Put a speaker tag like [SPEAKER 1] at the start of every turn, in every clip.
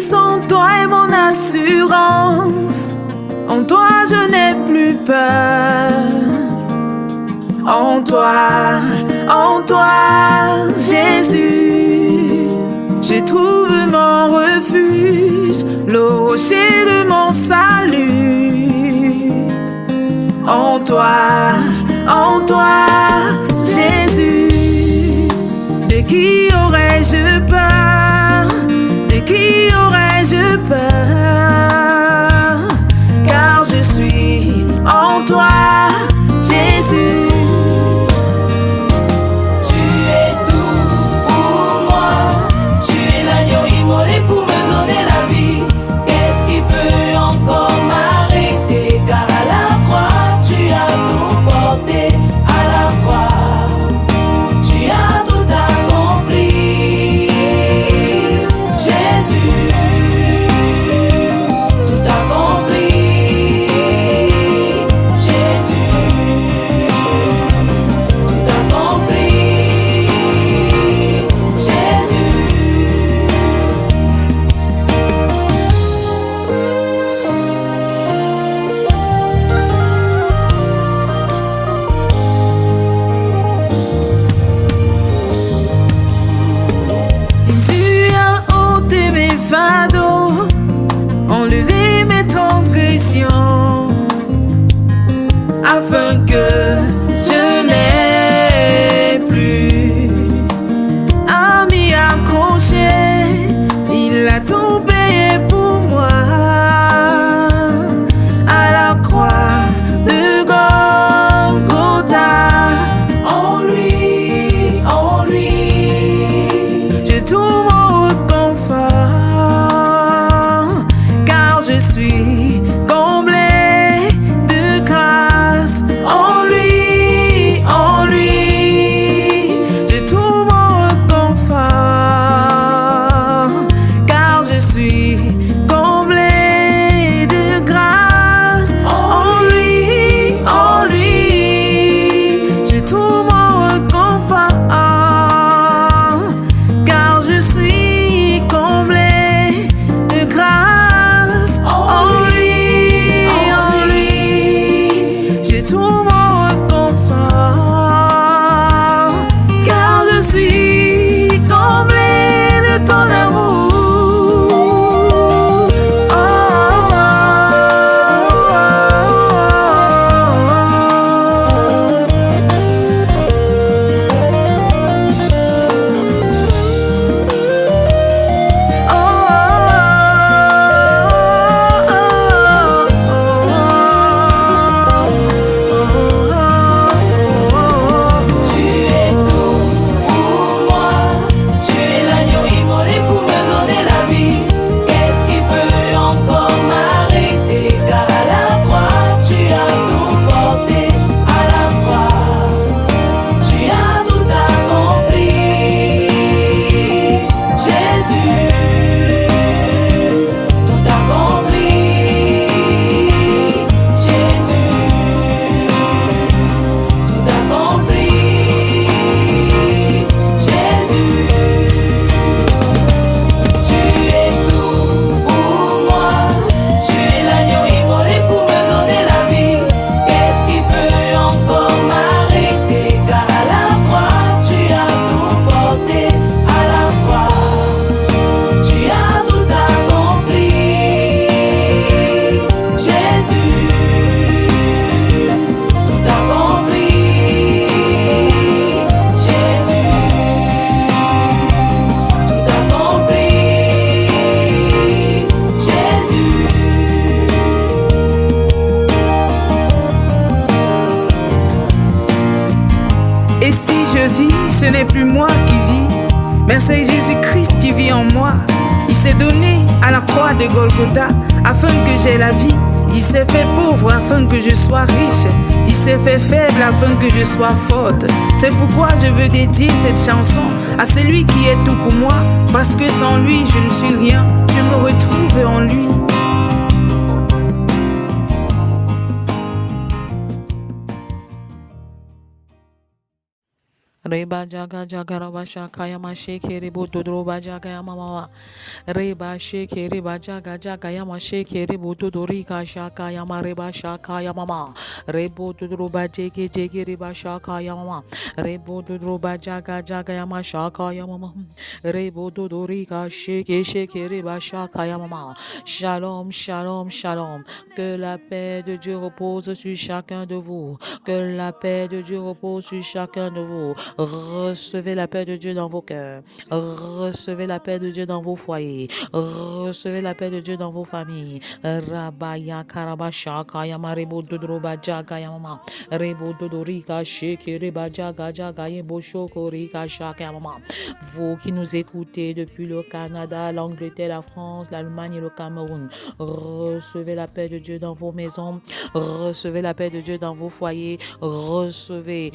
[SPEAKER 1] puissance en toi est mon assurance. En toi je n'ai plus peur. En toi, Jésus, je trouve mon refuge, le rocher de mon salut. En toi, Jésus, de qui aurais-je peur? De qui aurais-je peur? Car je suis en toi, Jésus.
[SPEAKER 2] Tu es tout pour moi. Tu es l'agneau immolé pour me donner la vie. Qu'est-ce qui peut encore m'arrêter? Car à la croix, tu as tout porté. À la croix, tu as tout accompli. Jésus, tout accompli. Jésus, tout accompli. Jésus.
[SPEAKER 1] Jésus a ôté mes fardeaux, enlevé mes transgressions, afin que je n'ai plus à m'y accrocher. Il a tout payé pour moi à la croix de Golgotha.
[SPEAKER 2] En lui,
[SPEAKER 1] Je trouve mon réconfort, car je suis comblé de grâce. En lui, je trouve mon réconfort, car je suis comblé de grâce. En lui, je trouve mon réconfort, car je suis comblé de grâce. En lui, je trouve mon réconfort, car je suis comblé de ton amour.
[SPEAKER 2] tu es tout pour moi. Tu es l'agneau immolé pour me donner la vie. Qu'est-ce qui peut encore m'arrêter? Car à la croix, tu as tout porté. À la croix, tu as tout accompli. Jésus, tout accompli. Jésus, tout accompli. Jésus, tu es tout pour moi. Tu es l'agneau immolé pour me donner la vie. Qu'est-ce qui peut encore m'arrêter? Car à la croix, tu as tout porté. À la croix, tu as tout accompli. Jésus, tout accompli. Jésus, tout accompli. Jésus.
[SPEAKER 1] Et si je vis, ce n'est plus moi qui vis, mais c'est Jésus-Christ qui vit en moi. Il s'est donné à la croix de Golgotha afin que j'aie la vie. Il s'est fait pauvre afin que je sois riche. Il s'est fait faible afin que je sois forte. C'est pourquoi je veux dédier cette chanson à celui qui est tout pour moi, parce que sans lui je ne suis rien. Je me retrouve en lui.
[SPEAKER 3] Reba jaga jaga raba shakaya masheke rebo dodroba jaga ya mama. Reba sheke reba jaga jaga ya masheke rebo dodorika shaka ya mareba shaka ya mama. Rebo dodroba jege jege reba shaka ya mama. Rebo dodroba jaga jaga ya mashaka ya mama. Rebo dodorika sheke sheke reba shaka ya mama. Shalom, shalom, shalom. Que la paix de Dieu repose sur chacun de vous. Que la paix de Dieu repose sur chacun de vous. Recevez la paix de Dieu dans vos cœurs. Recevez la paix de Dieu dans vos foyers. Recevez la paix de Dieu dans vos familles. Rabaya karabasha kaya marebo dodroba jaga yama. Rebo dodorika sheke reba jaga jaga yebo shoko rika shaka mama. Vous qui nous écoutez depuis le Canada, l'Angleterre, la France, l'Allemagne et le Cameroun, recevez la paix de Dieu dans vos maisons. Recevez la paix de Dieu dans vos foyers. Recevez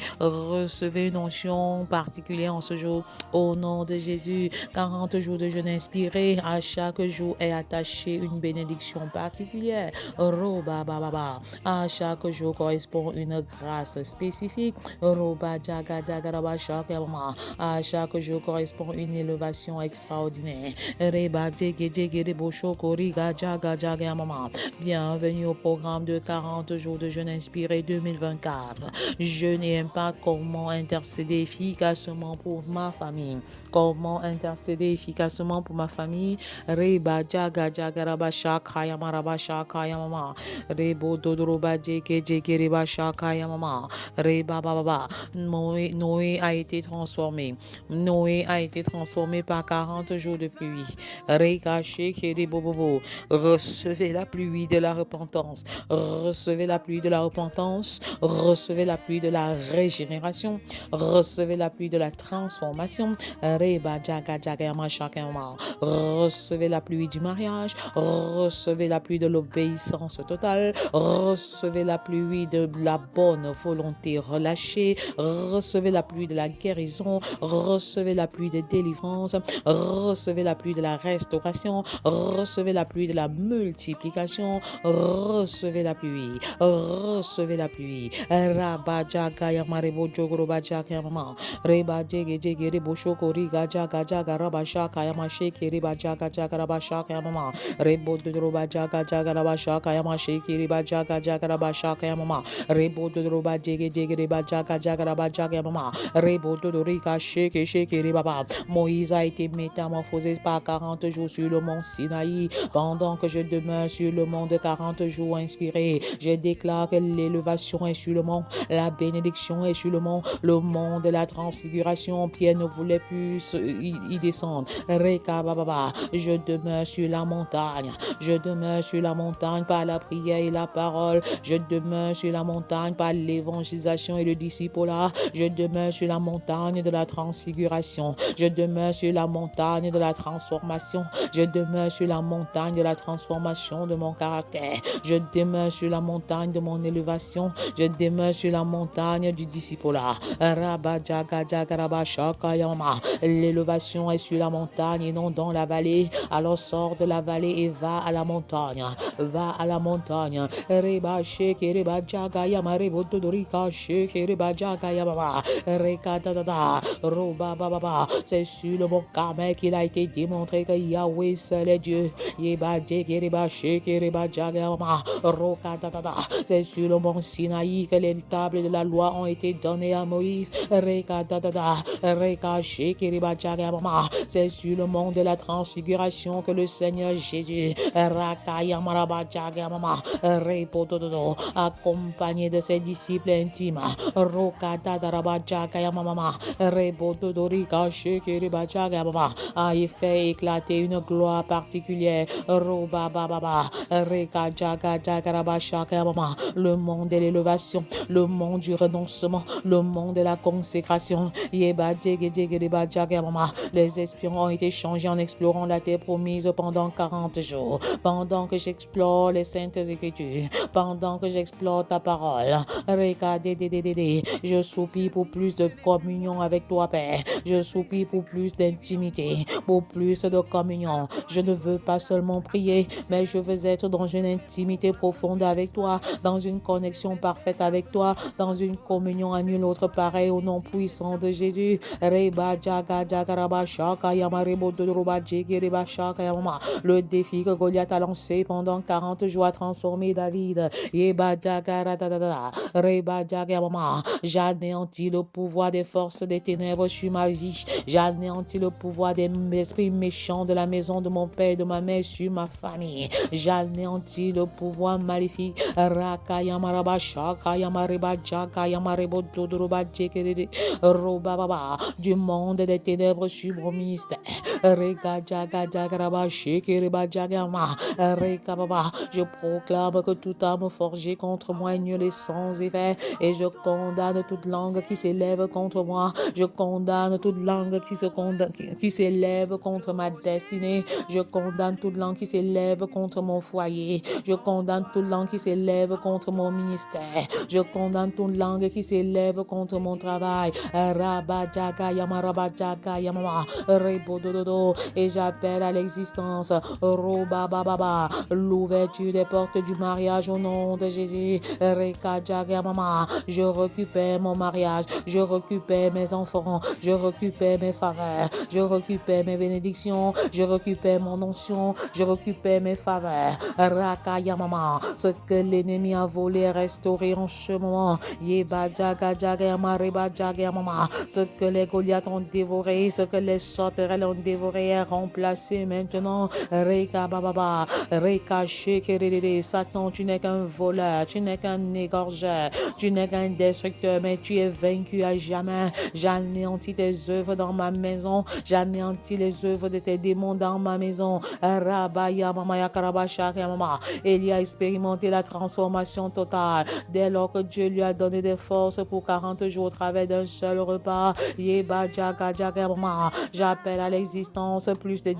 [SPEAKER 3] une onction particulière en ce jour. Au nom de Jésus, 40 jours de jeûne inspiré. À chaque jour est attaché une bénédiction particulière. Roba baba. À chaque jour correspond une grâce spécifique. Roba jaga jaga raba shaka mama. À chaque jour correspond une élévation extraordinaire. Reba jege jege rebo shoko riga jaga jaga mama. Bienvenue au programme de 40 jours de jeûne inspiré 2024. Jeûne et impact, comment intercéder efficacement pour ma famille. Comment intercéder efficacement pour ma famille. Reba jaga jaga raba shaka yama raba shaka yama. Rebo dodroba jege jege reba shaka yama. Reba baba. Noé a été transformé. Noé a été transformé par 40 jours de pluie. Reka sheke rebo bobo. Recevez la pluie de la repentance. Recevez la pluie de la repentance. Recevez la pluie de la régénération. Recevez la pluie de la transformation. Reba jaga jaga yama shaka yama. Recevez la pluie du mariage. Recevez la pluie de l'obéissance totale. Recevez la pluie de la bonne volonté relâchée. Recevez la pluie de la guérison. Recevez la pluie de délivrance. Recevez la pluie de la restauration. Recevez la pluie de la multiplication. Recevez la pluie. Recevez la pluie. Raba jaga yamarebo jogoroba jaga yama. Reba jege jege rebo shoko riga jaga jaga raba shaka yama sheke reba jaga jaga raba shaka yama. Rebo dodroba jaga jaga raba shaka yama sheke reba jaga jaga raba shaka yama. Rebo dodroba jege jege reba jaga jaga raba jaga yama. Rebo dodorika sheke sheke reba. Moïse a été métamorphosé par 40 jours sur le mont Sinaï. Pendant que je demeure sur le mont de 40 jours inspiré, je déclare que l'élévation est sur le mont, la bénédiction est sur le mont de la transfiguration. Pierre ne voulait plus y descendre. Reka baba, je demeure sur la montagne. Je demeure sur la montagne par la prière et la parole. Je demeure sur la montagne par l'évangélisation et le discipulat. Je demeure sur la montagne de la transfiguration. Je demeure sur la montagne de la transformation. Je demeure sur la montagne de la transformation de mon caractère. Je demeure sur la montagne de mon élévation. Je demeure sur la montagne du discipulat. Rabba jaga jaga rabba shaka yama. L'élévation est sur la montagne et non dans la vallée. Alors sors de la vallée et va à la montagne. Va à la montagne. Reba sheke reba jaga yama rebo dodorika sheke reba jaga yama. Reka da roba baba. C'est sur le mont Carmel qu'il a été démontré que Yahweh seul est Dieu. Yeba jeke reba sheke reba jaga yama. Roka da. C'est sur le mont Sinaï que les tables de la loi ont été données à Moïse. Reka da. Reka sheke reba jaga yama. C'est sur le mont de la transfiguration que le Seigneur Jésus accompagné de ses disciples intimes a fait éclater une gloire particulière. Le monde de l'élévation, le monde du renoncement, le monde de la consécration. Les espions ont été changés en explorant la terre promise pendant 40 jours. Pendant que j'explore les saintes écritures, pendant que j'explore ta parole, je soupire pour plus de communion avec toi, Père. Je soupire pour plus d'intimité, pour plus de communion. Je ne veux pas seulement prier, mais je veux être dans une intimité profonde avec toi, dans une connexion parfaite avec toi, dans une communion à nul autre pareil, au nom puissant de Jésus. Reba Jaga Jagaraba Shaka Yamarebo Dodoroba Jekeriba Shaka Yamama. Le défi que Goliath a lancé pendant 40 jours a transformé David. Yeba Jagara Dada. Reba Jagamama. J'anéantis le pouvoir des forces des ténèbres sur ma vie. J'anéantis le pouvoir des esprits méchants de la maison de mon père et de ma mère sur ma famille. J'anéantis le pouvoir maléfique. Raka Yamaraba Shaka Yamareba Jaka Yamarebo Dodoroba Jekeri Roba Baba du monde des ténèbres sur mon ministère. Reka Jaga Jagaraba Shekeriba Jagama Reka Baba. Je proclame que toute âme forgée contre moi est nulle sans effet et je condamne toute langue qui s'élève contre moi. Je condamne toute langue qui s'élève contre ma destinée. Je condamne toute langue qui s'élève contre mon foyer. Je condamne toute langue qui s'élève contre mon ministère. Je condamne toute langue qui s'élève contre mon travail. Rabajaga Yamarabajaga Yamama Rebododo. Et j'appelle à l'existence Robababa l'ouverture des portes du mariage au nom de Jésus. Rekajaga Mama. Je récupère mon mariage. Je récupère mes enfants. Je récupère mes faveurs. Je récupère mes bénédictions. Je récupère mon onction. Je récupère mes faveurs. Rakaya Mama. Ce que l'ennemi a volé est restauré en ce moment. Yeba Jaga Jaga Mareba Jaga Mama. Ce que les Goliaths ont dévoré, ce que les sauterelles ont dévoré est remplacé maintenant. Reka Baba. Reka Shekerede. Satan, tu n'es qu'un voleur. Tu n'es qu'un égorgeur. Tu n'es qu'un destructeur, mais tu es vaincu à jamais. J'anéantis tes œuvres dans ma maison. J'anéantis les œuvres de tes démons dans ma maison. Rabaya Mamaya Karabashaka Mama. Il a expérimenté la transformation totale dès lors que Dieu lui a donné des forces pour 40 jours au travers d'un seul repas. Yeba Jaga Jaga Mama. J'appelle à l'existence plus de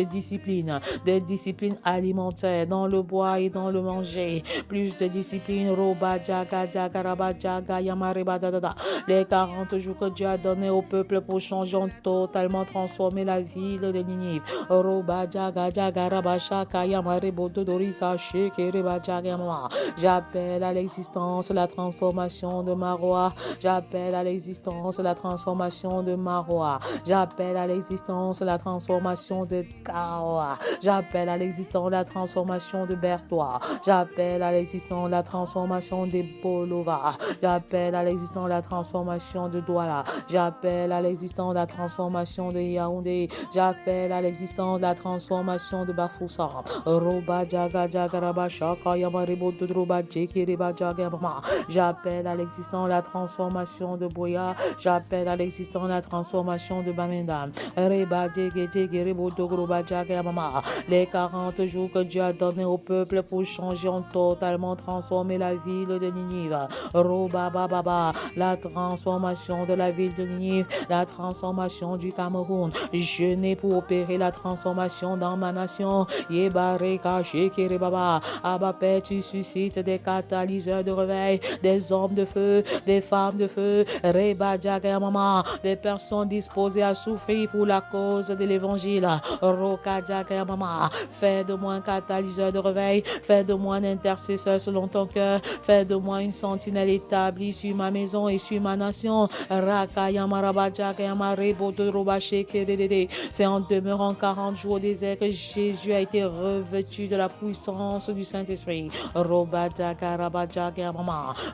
[SPEAKER 3] discipline, de discipline alimentaire dans le bois et dans le manger. Plus de discipline. Roba Jaga Jaga Raba Jaga Yamareba Dada. Les 40 jours que Dieu a donné au peuple pour changer, ont totalement transformé la ville de Ninive. Roba Jaga Jaga Raba Shaka Yamarebo Dodorika Shekereba Jaga Mama. J'appelle à l'existence la transformation de ma roi. J'appelle à l'existence la transformation de ma roi. J'appelle à l'existence la transformation de Kawa. J'appelle à l'existence la transformation de Bertois. J'appelle à l'existence la transformation de Bolova. J'appelle à l'existence la transformation de Douala. J'appelle à l'existence la transformation de Yaoundé. J'appelle à l'existence la transformation de Bafoussa. Roba Jaga Jagaraba Shaka Yamarebo Dudroba Jekiriba Jagama. J'appelle à l'existence la transformation de Boya. J'appelle à l'existence la transformation de Bamenda. Reba Jegeribo Dogroba Jagama. Les 40 jours que Dieu a donné au peuple pour changer, ont totalement transformé la ville de Ninive. Roba Baba. La transformation de la ville de Ninive. La transformation du Cameroun. Je n'ai pour opérer la transformation dans ma nation. Yebareka Shekere Baba. Abba Père, tu suscites des catalyseurs de réveil, des hommes de feu, des femmes de feu, Reba Jaga Mama, des personnes disposées à souffrir pour la cause de l'évangile. Roka Jaga Mama, fais de moi un catalyseur de réveil, fais de moi un intercesseur selon ton cœur, fais de moi une sentinelle établie sur ma maison et sur ma nation. Raka Yamaraba Jaga Yamarebo de Roba Shekere. C'est en demeurant 40 jours au désert que Jésus a été revêtu de la puissance du Saint-Esprit.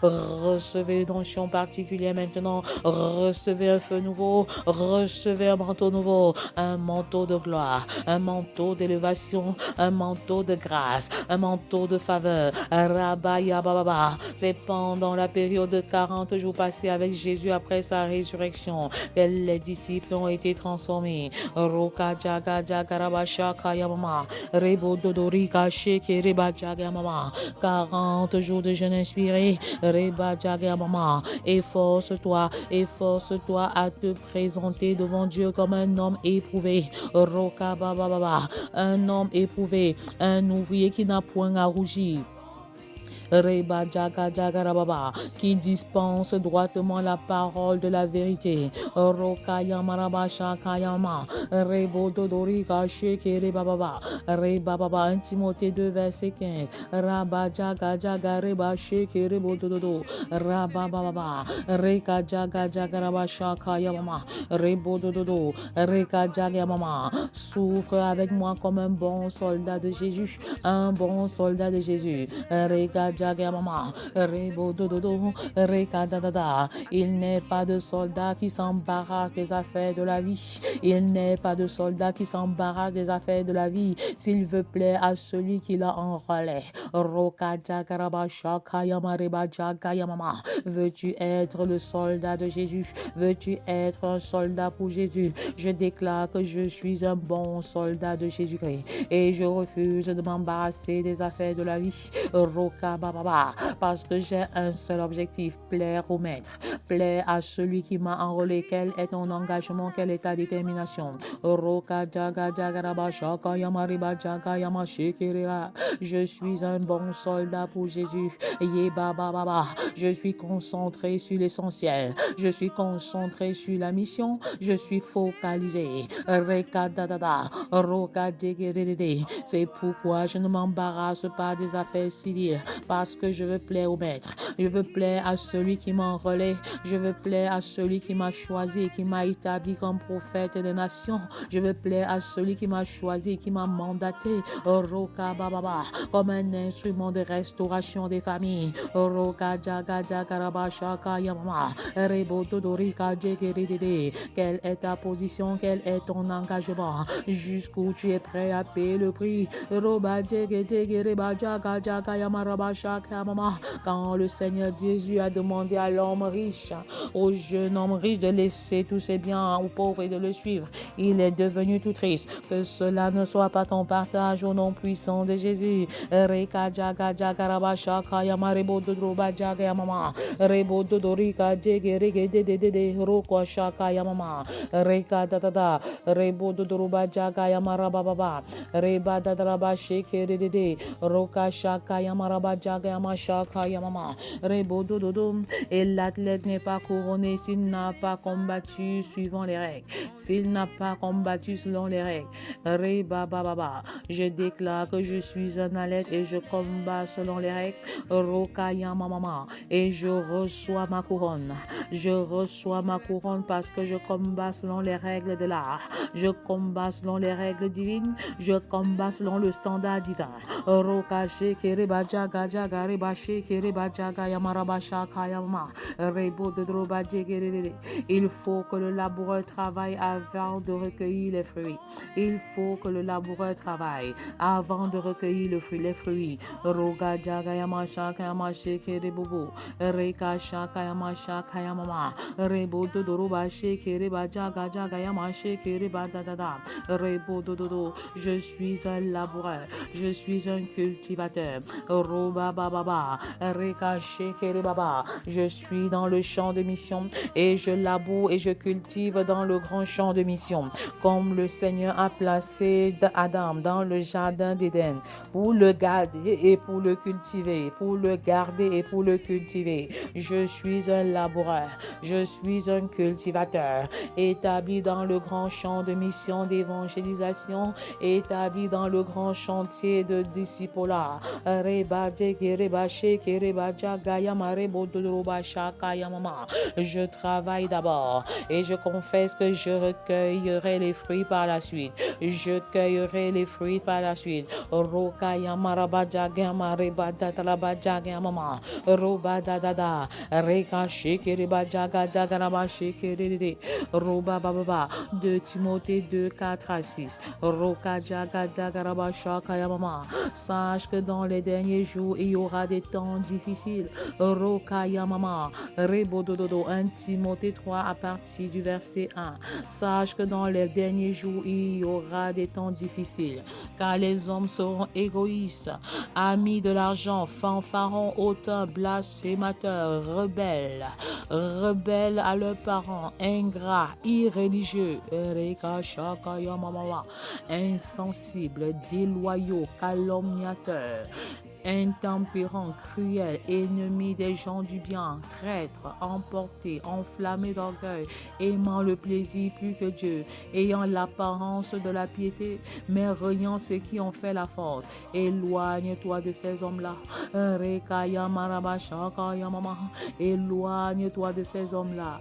[SPEAKER 3] Recevez une onction particulière maintenant. Recevez un feu nouveau. Recevez un manteau nouveau. Un manteau de gloire. Un manteau d'élévation. Un manteau de grâce. Un manteau de faveur. Rabaya Baba. C'est pendant la période de 40 jours passés avec Jésus après sa résurrection que les disciples ont été transformés. Roka Jaga Jagaraba Shaka Yamama. Rebo Dodorika Sheke Reba Jaga Mama. 40 jours de jeûne inspiré. Reba Jaga Mama. Efforce-toi à te présenter devant Dieu comme un homme éprouvé. Roka Baba. Un homme éprouvé. Un ouvrier qui n'a point à rougir. Reba Jaga Jaga Rababa, qui dispense droitement la parole de la vérité. Rokaya Maraba Shakayama, Rebo Dodorika Shekere Bababa, Reba Baba, 1 Timothée 2 verset 15, Raba Jaga Jaga Reba Shekere Bododo, Raba Baba, Reka Jaga Jaga Raba Shakayama, Rebo Dododo, Reka Jaga Mama, souffre avec moi comme un bon soldat de Jésus, un bon soldat de Jésus. Reka Jaga Mama, Rebo Dododo, Reka Dada. Il n'est pas de soldat qui s'embarrasse des affaires de la vie. Il n'est pas de soldat qui s'embarrasse des affaires de la vie s'il veut plaire à celui qui l'a en relais. Roka Jagaraba Shakayama Reba Jagayamama. Veux-tu être le soldat de Jésus? Veux-tu être un soldat pour Jésus? Je déclare que je suis un bon soldat de Jésus-Christ et je refuse de m'embarrasser des affaires de la vie. Roka Baba, parce que j'ai un seul objectif, plaire au maître, plaire à celui qui m'a enrôlé. Quel est ton engagement? Quelle est ta détermination? Roka Jaga Jagaraba Shakayama Reba Jagayama Shekera. Je suis un bon soldat pour Jésus. Yeba Baba, je suis concentré sur l'essentiel. Je suis concentré sur la mission. Je suis focalisé. Reka Dada, Roka Degedede. C'est pourquoi je ne m'embarrasse pas des affaires civiles, parce que je veux plaire au maître. Je veux plaire à celui qui m'a enrôlé. Je veux plaire à celui qui m'a choisi et qui m'a établi comme prophète des nations. Je veux plaire à celui qui m'a choisi et qui m'a mandaté. Roka Baba, comme un instrument de restauration des familles. Roka Jaga Jagaraba Shaka Yamama, Rebo Dodorika Jegeridede. Quelle est ta position? Quel est ton engagement? Jusqu'où tu es prêt à payer le prix? Roba Jegedegereba Jaga Jaga Yamaraba Shaka Yamama. Quand le Seigneur Jésus a demandé à l'homme riche, au jeune homme riche, de laisser tous ses biens aux pauvres et de le suivre, il est devenu tout triste. Que cela ne soit pas ton partage au nom puissant de Jésus. Reka Jaga Jagaraba Shaka Yamarebo Dodroba Jaga Yamama, Rebo Dodorika Jegerege de Roko Shaka Yamama, Reka Dada, Rebo Dodroba Jaga Yamaraba Baba, Reba Dadaraba Sheke de Roka Shaka Yamaraba Jaga Yamashaka Yamama, Rebo Dododo. Et l'athlète n'est pas couronné s'il n'a pas combattu suivant les règles. S'il n'a pas combattu selon les règles. Reba Baba. Je déclare que je suis un athlète et je combats selon les règles. Roka Yamama. Et je reçois ma couronne. Je reçois ma couronne parce que je combats selon les règles de l'art. Je combats selon les règles divines. Je combats selon le standard divin. Roka Shekereba Jaga Jaga Reba Shekereba Jaga Yamaraba Shaka Yama Rebo de Droba Jegerere. Il faut que le laboureur travaille avant de recueillir les fruits. Il faut que le laboureur travaille avant de recueillir les fruits. Roga Jaga Yama Shaka Yama Shekere Bobo Reka Shaka Yama Shaka Yama Rebo de Droba Shekereba Jaga Jaga Yama Shekere Badada Rebo Dodo. Je suis un laboureur. Je suis un cultivateur. Roba Baba Reka Shekere Baba. Je suis dans le champ de mission et je laboure et je cultive dans le grand champ de mission. Comme le Seigneur a placé Adam dans le jardin d'Éden pour le garder et pour le cultiver, pour le garder et pour le cultiver. Je suis un laboureur. Je suis un cultivateur établi dans le grand champ de mission d'évangélisation, établi dans le grand chantier de discipulat. Je travaille d'abord et je confesse que je recueillerai les fruits par la suite. Je cueillerai les fruits par la suite. Roba dada reka shekeriba jaga jagaraba shekerede roba baba 2 Timothée 2 4 à 6 roka jaga jagaraba shaka yamama. Sache que dans les derniers jours il y aura des temps difficiles. Roka yamama rebo dodo 1 Timothée 3 à partir du verset 1. Sache que dans les derniers jours il y aura des temps difficiles, car les hommes seront égoïstes, amis de l'argent, fanfarons, hautains, blasphémateurs, rebelles à leurs parents, ingrats, irréligieux, insensibles, déloyaux, calomniateurs, intempérant, cruel, ennemi des gens du bien, traître, emporté, enflammé d'orgueil, aimant le plaisir plus que Dieu, ayant l'apparence de la piété, mais reniant ceux qui ont fait la force. Éloigne-toi de ces hommes-là. Éloigne-toi de ces hommes-là.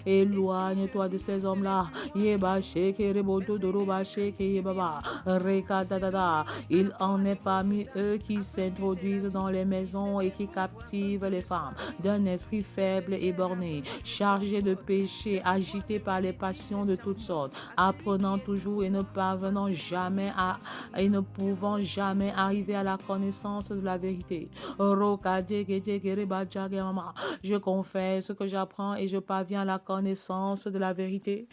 [SPEAKER 3] Éloigne-toi de ces hommes-là. Il en est parmi eux qui s'introduisent dans les maisons et qui captivent les femmes d'un esprit faible et borné, chargé de péché, agité par les passions de toutes sortes, apprenant toujours et ne parvenant jamais et ne pouvant jamais arriver à la connaissance de la vérité. Je confesse que j'apprends et je parviens à la connaissance de la vérité.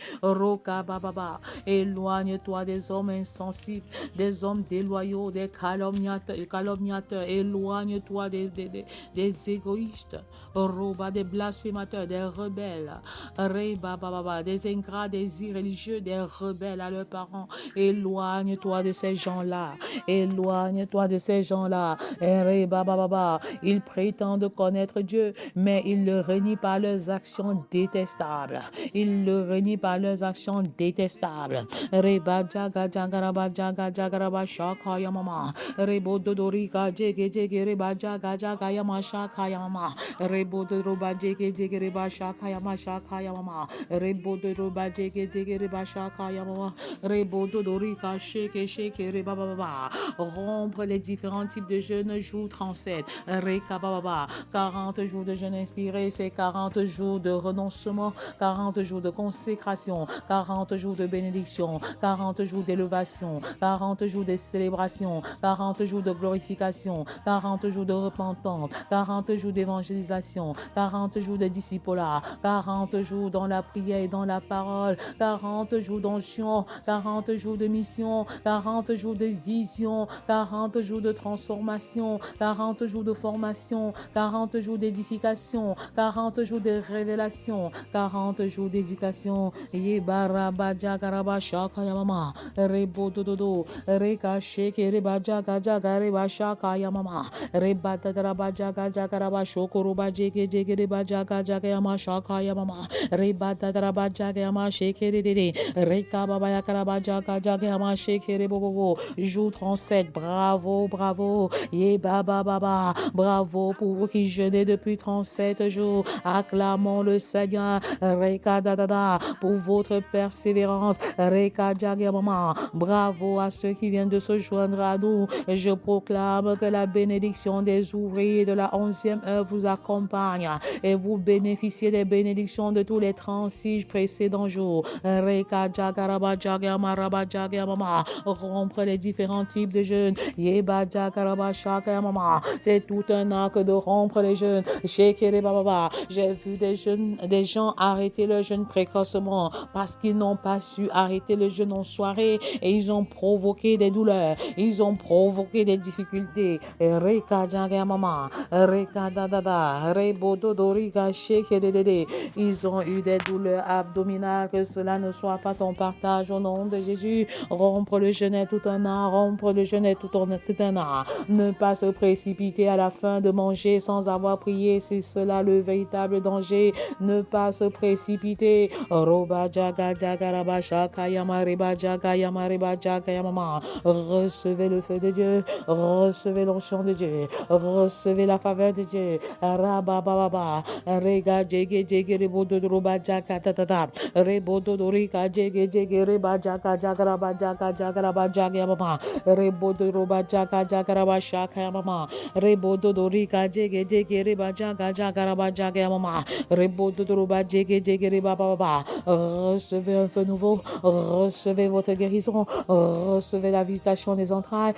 [SPEAKER 3] Éloigne-toi des hommes insensibles, des hommes déloyaux, des calomniateurs. Éloigne-toi des égoïstes, des blasphémateurs, des rebelles, des ingrats, des irréligieux, des rebelles à leurs parents. Éloigne-toi de ces gens-là. Éloigne-toi de ces gens-là. Ils prétendent connaître Dieu, mais ils le renient par leurs actions détestables. Ils le renient par leurs actions détestables. Rompre les différents types de jeûnes, jour 37. 40 jours de jeûne inspiré, c'est 40 jours de renoncement, 40 jours de consécration, 40 jours de bénédiction, 40 jours d'élévation, 40 jours de célébration, 40 jours de glorification, 40 jours de repentance, 40 jours d'évangélisation, 40 jours de discipulat, 40 jours dans la prière et dans la parole, 40 jours d'onction, 40 jours de mission, 40 jours de vision, 40 jours de transformation, 40 jours de formation, 40 jours d'édification, 40 jours de révélation, 40 jours d'éducation. Jour 37, bravo, bravo, bravo pour vous qui jeûnez depuis 37 jours. Acclamons le Seigneur pour votre persévérance. Bravo à ceux qui viennent de se joindre à nous. Je proclame que la bénédiction des ouvriers de la 11e heure vous accompagne et vous bénéficiez des bénédictions de tous les 36 précédents jours. Rompre les différents types de jeûnes. C'est tout un acte de rompre les jeûnes. J'ai vu des gens arrêter le jeûne précocement parce qu'ils n'ont pas su arrêter le jeûne en soirée et ils ont provoqué des douleurs, ils ont provoqué des difficultés. Ils ont eu des douleurs abdominales. Que cela ne soit pas ton partage au nom de Jésus. Rompre le jeûne est tout un art. Rompre le jeûne est tout un art. Ne pas se précipiter à la fin de manger sans avoir prié, c'est cela le véritable danger. Ne pas se précipiter. Recevez le feu de Dieu, recevez l'onction de Dieu, recevez la faveur de Dieu. Recevez un feu nouveau, recevez votre guérison, recevez la visitation des entrailles.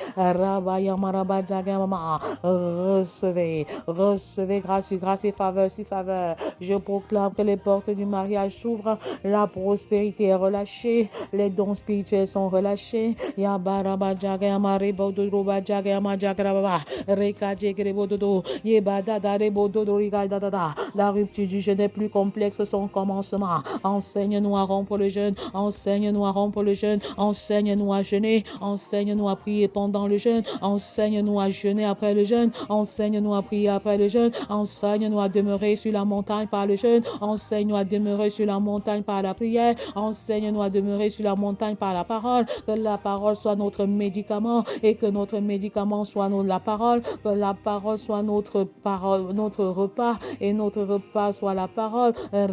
[SPEAKER 3] Recevez grâce et faveur sur faveur. Je proclame que les portes du mariage s'ouvrent, la prospérité est relâchée, les dons spirituels sont relâchés. La rupture du jeûne est plus complète. complexe son commencement. Enseigne-nous à rompre le jeûne, enseigne-nous à rompre le jeûne, enseigne-nous à jeûner, enseigne-nous à prier pendant le jeûne, enseigne-nous à jeûner après le jeûne, enseigne-nous à prier après le jeûne, enseigne-nous à demeurer sur la montagne par le jeûne, enseigne-nous à demeurer sur la montagne par la prière, enseigne-nous à demeurer sur la montagne par la parole, que la parole soit notre médicament et que notre médicament soit la parole, que la parole soit notre parole, notre repas et notre repas soit la parole. Que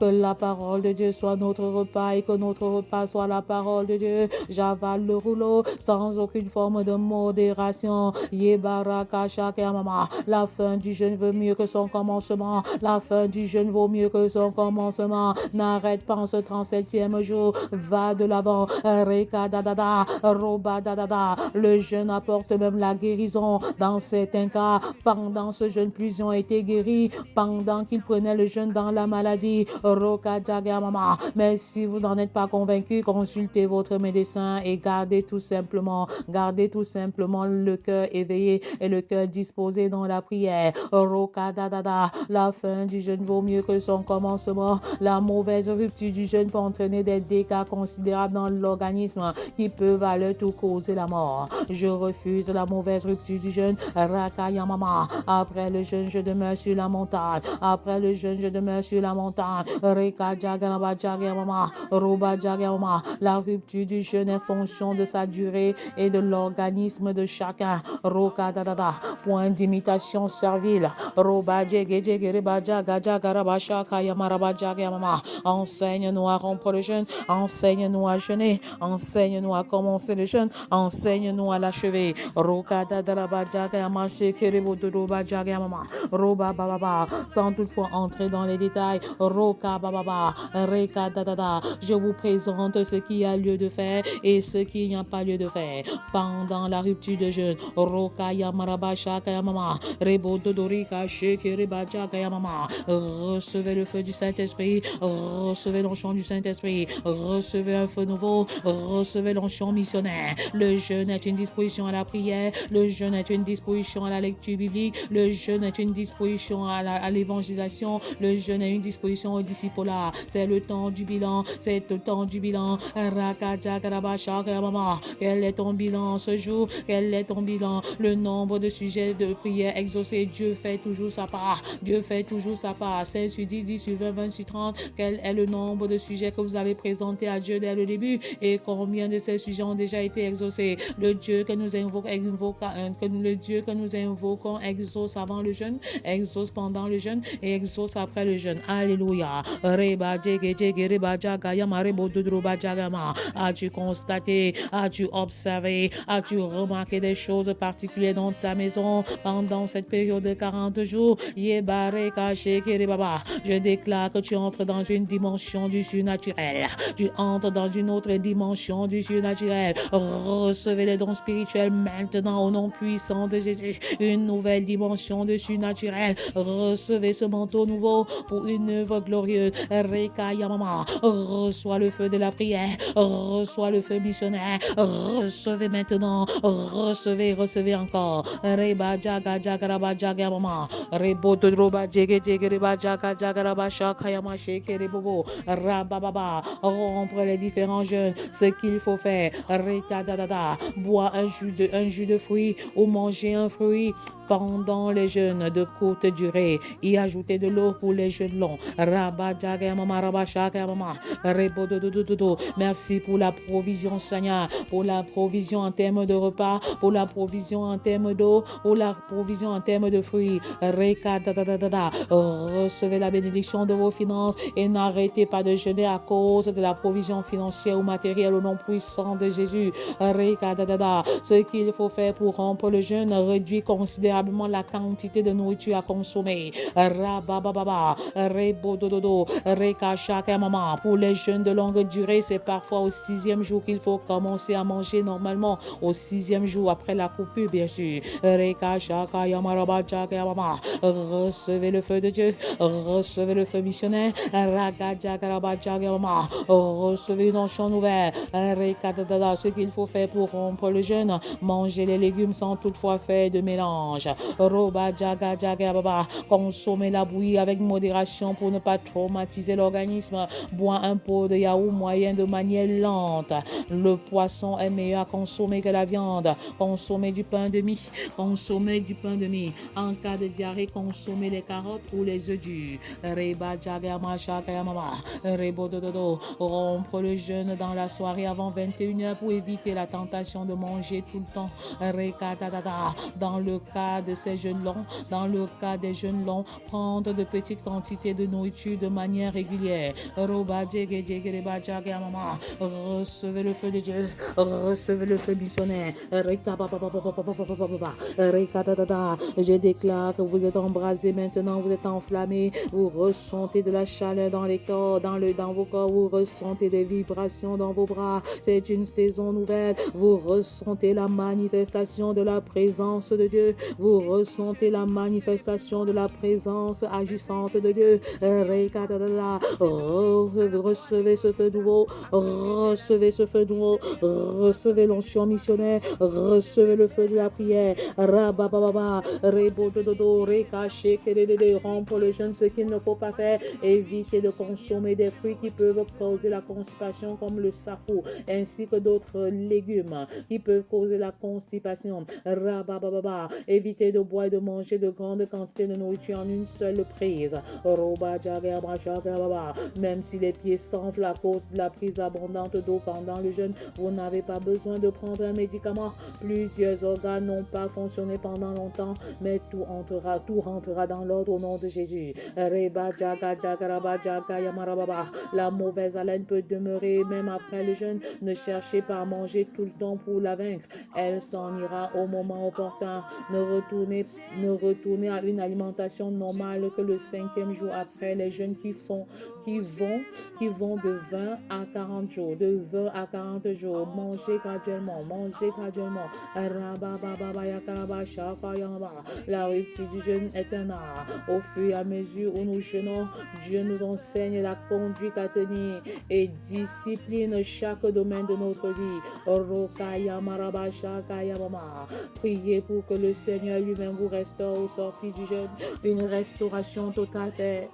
[SPEAKER 3] la parole de Dieu soit notre repas et que notre repas soit la parole de Dieu. J'avale le rouleau sans aucune forme de modération. La fin du jeûne vaut mieux que son commencement. La fin du jeûne vaut mieux que son commencement. N'arrête pas en ce 37e jour. Va de l'avant. Le jeûne apporte même la guérison. Dans certains cas, pendant ce jeûne, plusieurs ont été guéris. Pendant qu'ils prenaient le jeûne dans la maladie. Mais si vous n'en êtes pas convaincu, consultez votre médecin et gardez tout simplement le cœur éveillé et le cœur disposé dans la prière. La fin du jeûne vaut mieux que son commencement. La mauvaise rupture du jeûne peut entraîner des dégâts considérables dans l'organisme qui peuvent à leur tour causer la mort. Je refuse la mauvaise rupture du jeûne. Après le jeûne, je demeure sur la montagne. Après le jeûne, je demeure sur la montagne. La rupture du jeûne est fonction de sa durée et de l'organisme de chacun. Point d'imitation servile. Enseigne-nous à rompre le jeûne, enseigne-nous à jeûner, enseigne-nous à commencer le jeûne, enseigne-nous à l'achever. Sans toutefois entrer dans les détails, je vous présente ce qu'il a lieu de faire et ce qu'il n'y a pas lieu de faire. Pendant la rupture de jeûne, recevez le feu du Saint-Esprit, recevez l'onction du Saint-Esprit, recevez un feu nouveau, recevez l'onction missionnaire. Le jeûne est une disposition à la prière, le jeûne est une disposition à la lecture biblique, le jeûne est une disposition à l'évangélisation, le jeûne est une disposition au discipulat. C'est le temps du bilan, c'est le temps du bilan. Quel est ton bilan ce jour? Quel est ton bilan? Le nombre de sujets de prière exaucés, Dieu fait toujours sa part. Dieu fait toujours sa part. 5 sur 10, 10 sur 20, 20 sur 30. Quel est le nombre de sujets que vous avez présentés à Dieu dès le début et combien de ces sujets ont déjà été exaucés? Le Dieu que nous invoquons exauce avant le jeûne, exauce pendant le jeûne et exauce après le jeûne. Alléluia. As-tu constaté, as-tu observé, as-tu remarqué des choses particulières dans ta maison pendant cette période de 40 jours? Je déclare que tu entres dans une dimension du surnaturel. Tu entres dans une autre dimension du surnaturel. Recevez les dons spirituels maintenant au nom puissant de Jésus. Une nouvelle dimension de surnaturel. Recevez ce manteau nouveau pour une œuvre glorieuse. Reçois le feu de la prière. Reçois le feu missionnaire. Recevez maintenant. Recevez encore. Rompre les différents jeûnes. Ce qu'il faut faire. Boire un jus de fruits ou manger un fruit pendant les jeûnes de courte durée. Y ajouter de l'eau pour les jeûnes longs. Merci pour la provision, Seigneur, pour la provision en termes de repas, pour la provision en termes d'eau, pour la provision en termes de fruits. Recevez la bénédiction de vos finances et n'arrêtez pas de jeûner à cause de la provision financière ou matérielle au nom puissant de Jésus. Ce qu'il faut faire pour rompre le jeûne réduit considérablement la quantité de nourriture à consommer. Pour les jeûnes de longue durée, c'est parfois au 6e jour qu'il faut commencer à manger normalement. Au 6e jour après la coupure, bien sûr. Recevez le feu de Dieu. Recevez le feu missionnaire. Recevez une onction nouvelle. Ce qu'il faut faire pour rompre le jeûne, manger les légumes sans toutefois faire de mélange. Consommez la bouillie avec modération pour ne pas traumatiser l'organisme. Bois un pot de yaourt moyen de manière lente. Le poisson est meilleur à consommer que la viande. Consommez du pain de mie. Consommez du pain de mie. En cas de diarrhée, consommez les carottes ou les œufs durs. Rompre le jeûne dans la soirée avant 21h pour éviter la tentation de manger tout le temps. Dans le cas de ces jeûnes longs, prendre de petites quantités de nourriture de manière régulière. Recevez le feu de Dieu, recevez le feu missionnaire. Je déclare que vous êtes embrasés maintenant, vous êtes enflammés, vous ressentez de la chaleur dans les corps, dans vos corps, vous ressentez des vibrations dans vos bras. C'est une saison nouvelle, vous ressentez la manifestation de la présence de Dieu, vous ressentez la manifestation de la présence agissante de Dieu. Recevez ce feu nouveau, recevez ce feu nouveau, recevez l'onction missionnaire, recevez le feu de la prière. Rompre le jeûne, ce qu'il ne faut pas faire, évitez de consommer des fruits qui peuvent causer la constipation comme le safou, ainsi que d'autres légumes qui peuvent causer la constipation. Évitez de boire et de manger de grandes quantités de nourriture en une seule prise. Même si les pieds s'enflent à cause de la prise abondante d'eau pendant le jeûne, vous n'avez pas besoin de prendre un médicament. Plusieurs organes n'ont pas fonctionné pendant longtemps, mais tout rentrera dans l'ordre au nom de Jésus. La mauvaise haleine peut demeurer même après le jeûne. Ne cherchez pas à manger tout le temps pour la vaincre. Elle s'en ira au moment opportun. Ne retournez à une alimentation normale que le 5e jour après les jeûnes qui vont de 20 à 40 jours. De 20 à 40 jours. Mangez graduellement. La rupture du jeûne est un art. Au fur et à mesure où nous jeûnons, Dieu nous enseigne la conduite à tenir et discipline chaque domaine de notre vie. Priez pour que le Seigneur lui-même vous restaure au sortir du jeûne. Une restauration totale.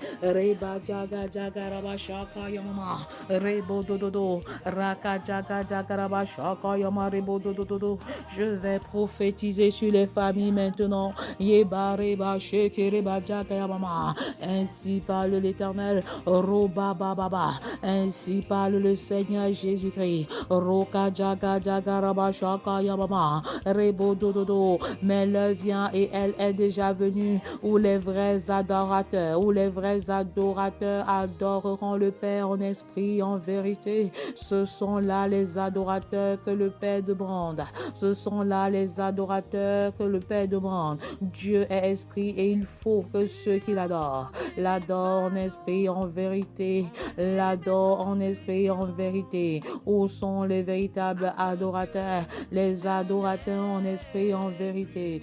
[SPEAKER 3] Je vais prophétiser sur les familles maintenant. Ainsi parle l'Éternel. Ainsi parle le Seigneur Jésus-Christ. Mais l'heure vient et elle est déjà venue où les vrais adorateurs adoreront le Père en esprit et en vérité. Ce sont là les adorateurs que le Père demande. Dieu est esprit et il faut que ceux qui l'adorent en esprit et en vérité. Où sont les véritables adorateurs? Les adorateurs en esprit et en vérité.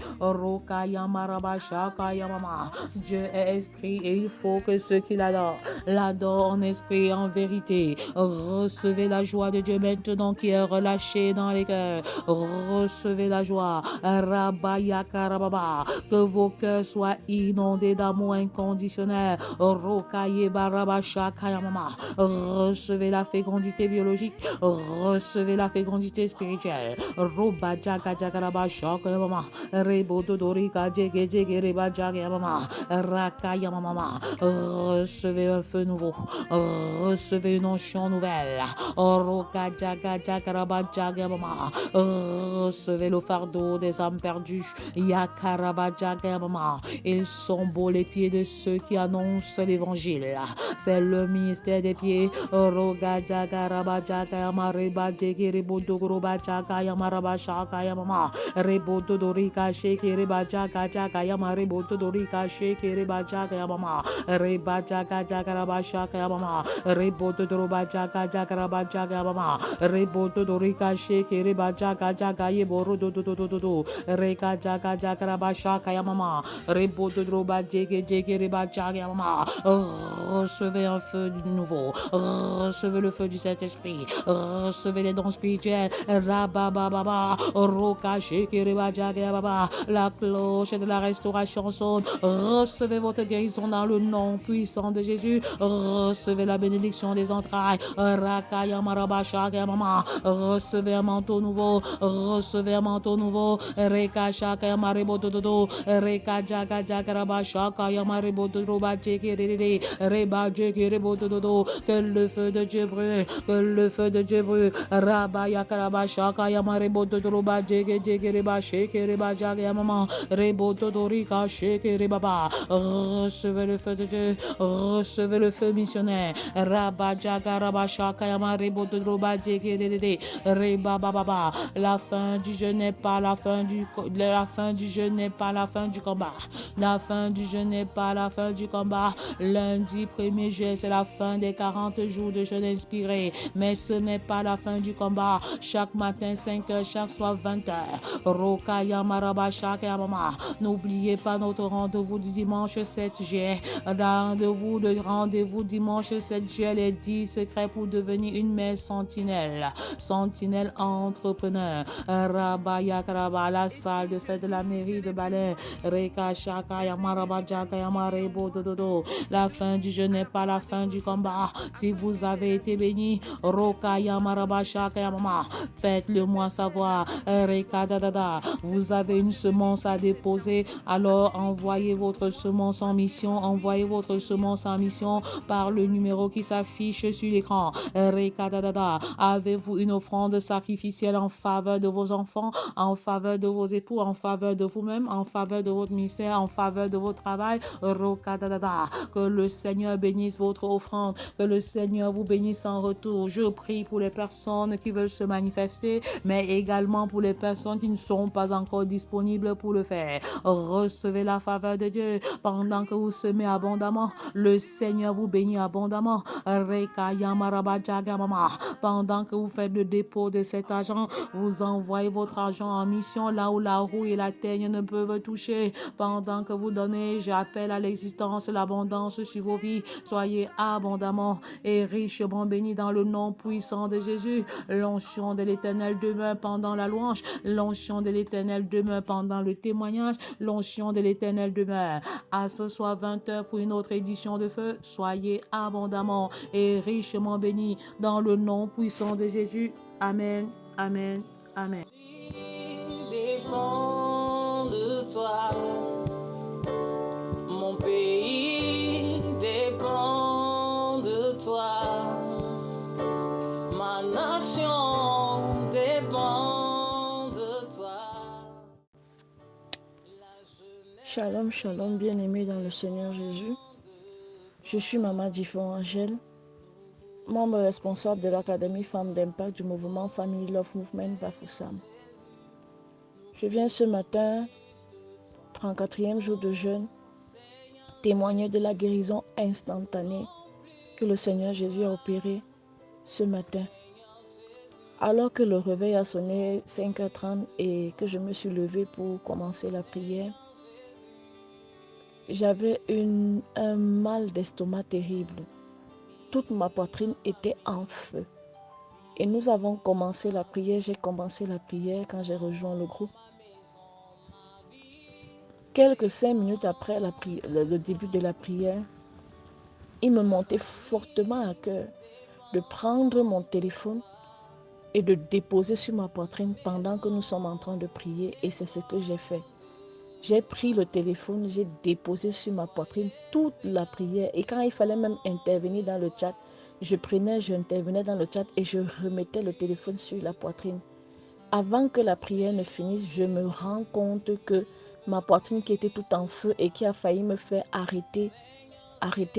[SPEAKER 3] Dieu est esprit et il faut que ceux qui l'adorent en esprit et en vérité. Recevez la joie de Dieu maintenant qui est relâchée dans les cœurs. Recevez la joie. Que vos cœurs soient inondés d'amour inconditionnel. Recevez la fécondité biologique. Recevez la fécondité spirituelle. Recevez un feu nouveau. Recevez une onction nouvelle. Recevez le fardeau des âmes perdues. Ils sont beaux les pieds de ceux qui annoncent l'évangile. C'est le ministère des pieds. Recevez un feu nouveau. Recevez le feu du Saint-Esprit. Recevez les dons spirituels. La cloche de la restauration personne. Recevez votre guérison dans le nom puissant de Jésus. Recevez la bénédiction des entrailles. Rakaya marabashaka mama. Recevez un manteau nouveau. Recevez un manteau nouveau. Reka shaka maribo dodo. Reka jaga jaga rabashaka yamaribo dodo bajeke rede. Reba jeke rebo dodo. Que le feu de Dieu brûle. Que le feu de Dieu brûle. Rabaya karabashaka yamaribo dodo bajeke jeke reba sheke reba jaga yamama. Rebo dodo rika sheke reba. Recevez le feu de Dieu. Recevez le feu missionnaire. Rabajaga rabashaka yamaribo dodo bajeke rede. Reba baba. La fin du jeûne n'est pas la fin du jeûne n'est pas la fin du combat. La fin du jeûne n'est pas la fin du combat. Lundi 1er juillet, c'est la fin des 40 jours de jeûne inspiré. Mais ce n'est pas la fin du combat. Chaque matin 5h, chaque soir 20h. Rokaya maraba shaka mama. N'oubliez pas notre rendez-vous du dimanche 7 juillet. Rendez-vous dimanche 7 juillet, les 10 secrets pour devenir une mère sentinelle. Sentinelle entrepreneur. Rabaya Karaba, la salle de fête de la mairie de Balai. Reka Shaka Yamaraba Jaka Yamarebo Dodo. La fin du jeûne n'est pas la fin du combat. Si vous avez été béni, Roka Yamaraba Shaka Yamama, faites-le moi savoir. Reka Dada, vous avez une semence à déposer, alors envoyez votre semence en mission. Envoyez votre semence en mission par le numéro qui s'affiche sur l'écran. Reka Dada, avez-vous une offrande sacrificielle en faveur de vos enfants, en faveur de vos époux, en faveur de vous-même, en faveur de votre ministère, en faveur de votre travail? Que le Seigneur bénisse votre offrande, que le Seigneur vous bénisse en retour. Je prie pour les personnes qui veulent se manifester, mais également pour les personnes qui ne sont pas encore disponibles pour le faire. Recevez la faveur de Dieu pendant que vous semez abondamment. Le Seigneur vous bénit abondamment. Pendant que vous faites le dépôt de cet argent, vous envoyez votre argent en mission là où la roue et la teigne ne peuvent toucher. Pendant que vous donnez, j'appelle à l'existence l'abondance sur vos vies. Soyez abondamment et richement bénis dans le nom puissant de Jésus. L'onction de l'Éternel demeure pendant la louange. L'onction de l'Éternel demeure pendant le témoignage. L'onction de l'Éternel demeure. À ce soir 20h pour une autre édition de feu. Soyez abondamment et richement bénis dans le nom puissant de Jésus. Amen, amen, amen.
[SPEAKER 2] Dépend de toi. Mon pays dépend de toi. Ma nation dépend de toi.
[SPEAKER 4] Shalom, shalom, bien-aimés dans le Seigneur Jésus. Je suis Maman Difon Angèle, membre responsable de l'Académie Femmes d'Impact du mouvement Family Love Movement Bafoussam. Je viens ce matin, 34e jour de jeûne, témoigner de la guérison instantanée que le Seigneur Jésus a opérée ce matin. Alors que le réveil a sonné 5h30 et que je me suis levée pour commencer la prière, j'avais un mal d'estomac terrible. Toute ma poitrine était en feu. Et nous avons commencé la prière. J'ai commencé la prière quand j'ai rejoint le groupe. Quelques 5 minutes après le début de la prière, il me montait fortement à cœur de prendre mon téléphone et de déposer sur ma poitrine pendant que nous sommes en train de prier. Et c'est ce que j'ai fait. J'ai pris le téléphone, j'ai déposé sur ma poitrine toute la prière. Et quand il fallait même intervenir dans le chat, j'intervenais dans le chat et je remettais le téléphone sur la poitrine. Avant que la prière ne finisse, je me rends compte que ma poitrine qui était tout en feu et qui a failli me faire arrêter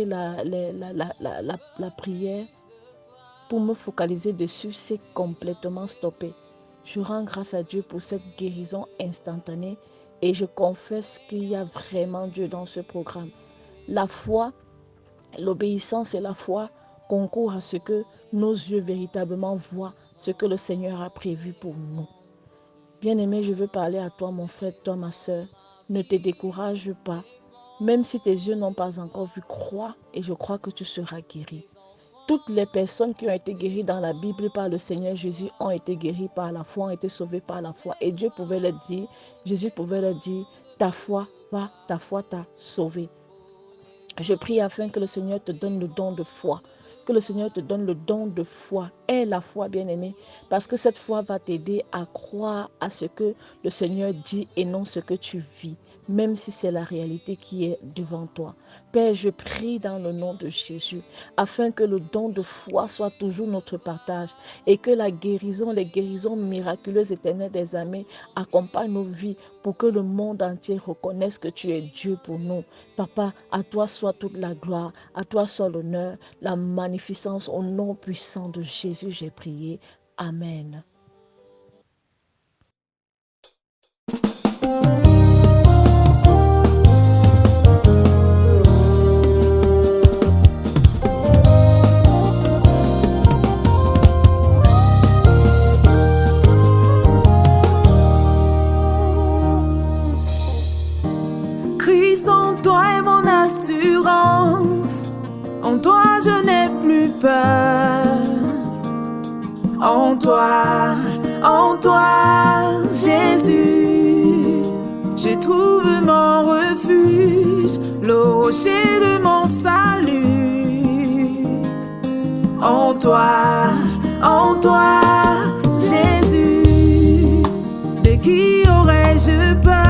[SPEAKER 4] la prière pour me focaliser dessus, s'est complètement stoppé. Je rends grâce à Dieu pour cette guérison instantanée. Et je confesse qu'il y a vraiment Dieu dans ce programme. La foi, l'obéissance et la foi concourent à ce que nos yeux véritablement voient ce que le Seigneur a prévu pour nous. Bien-aimé, je veux parler à toi, mon frère, toi, ma soeur. Ne te décourage pas. Même si tes yeux n'ont pas encore vu, crois et je crois que tu seras guéri. toutes les personnes qui ont été guéries dans la Bible par le Seigneur Jésus ont été guéries par la foi, ont été sauvées par la foi. Et Dieu pouvait leur dire, Jésus pouvait leur dire, ta foi va, ta foi t'a sauvé. Je prie afin que le Seigneur te donne le don de foi. Que le Seigneur te donne le don de foi. Aie la foi, bien-aimé, parce que cette foi va t'aider à croire à ce que le Seigneur dit et non ce que tu vis, même si c'est la réalité qui est devant toi. Père, je prie dans le nom de Jésus, afin que le don de foi soit toujours notre partage et que la guérison, les guérisons miraculeuses éternelles des armées accompagnent nos vies pour que le monde entier reconnaisse que tu es Dieu pour nous. Papa, à toi soit toute la gloire, à toi soit l'honneur, la magnificence. Au nom puissant de Jésus, j'ai prié. Amen.
[SPEAKER 1] Christ en toi est mon assurance, en toi je n'ai plus peur. En toi, Jésus, je trouve mon refuge, le rocher de mon salut. En toi, Jésus, de qui aurais-je peur?